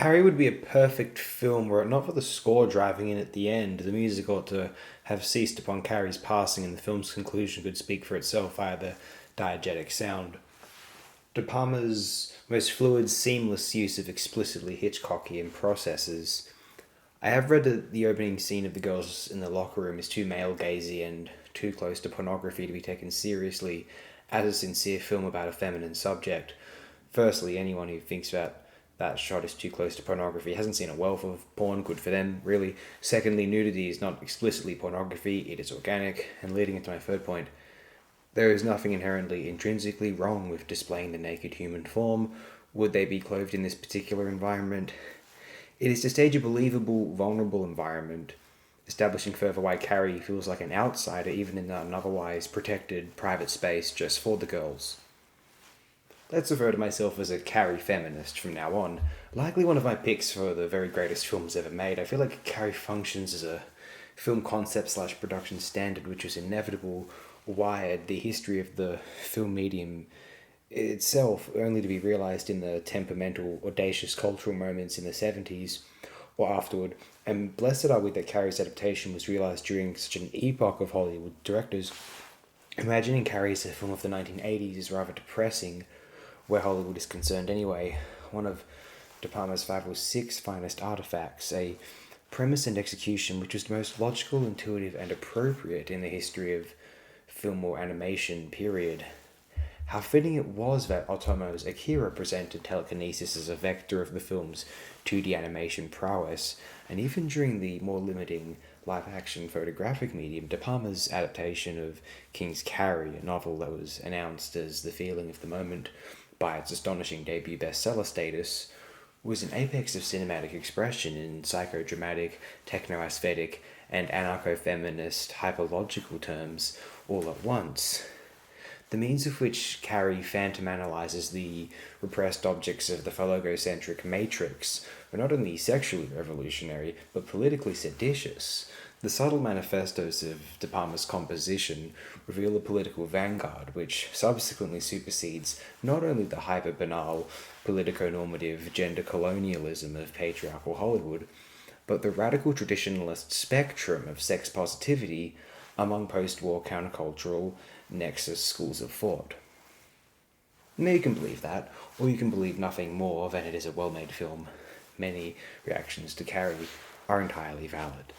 Carrie would be a perfect film were it not for the score driving in at the end. The music ought to have ceased upon Carrie's passing, and the film's conclusion could speak for itself via the diegetic sound. De Palma's most fluid, seamless use of explicitly Hitchcockian processes. I have read that the opening scene of the girls in the locker room is too male gazy and too close to pornography to be taken seriously as a sincere film about a feminine subject. Firstly, anyone who thinks that shot is too close to pornography hasn't seen a wealth of porn, good for them, really. Secondly, nudity is not explicitly pornography, it is organic. And leading into my third point, there is nothing inherently intrinsically wrong with displaying the naked human form. Would they be clothed in this particular environment? It is to stage a believable, vulnerable environment, establishing further why Carrie feels like an outsider even in an otherwise protected private space just for the girls. Let's refer to myself as a Carrie feminist from now on. Likely one of my picks for the very greatest films ever made. I feel like Carrie functions as a film concept slash production standard which was inevitable, wired the history of the film medium itself, only to be realised in the temperamental, audacious cultural moments in the 70s or afterward. And blessed are we that Carrie's adaptation was realised during such an epoch of Hollywood directors. Imagining Carrie as a film of the 1980s is rather depressing, where Hollywood is concerned anyway. One of De Palma's five or six finest artifacts, a premise and execution which was the most logical, intuitive, and appropriate in the history of film or animation, period. How fitting it was that Otomo's Akira presented telekinesis as a vector of the film's 2D animation prowess, and even during the more limiting live-action photographic medium, De Palma's adaptation of King's Carrie, a novel that was announced as the feeling of the moment by its astonishing debut bestseller status, was an apex of cinematic expression in psychodramatic, techno-aesthetic, and anarcho-feminist hyperlogical terms all at once. The means of which Carrie phantom analyzes the repressed objects of the phallogocentric matrix were not only sexually revolutionary, but politically seditious. The subtle manifestos of De Palma's composition reveal a political vanguard which subsequently supersedes not only the hyper-banal, politico-normative gender colonialism of patriarchal Hollywood, but the radical traditionalist spectrum of sex positivity among post-war countercultural nexus schools of thought. Now you can believe that, or you can believe nothing more than it is a well-made film. Many reactions to Carrie are entirely valid.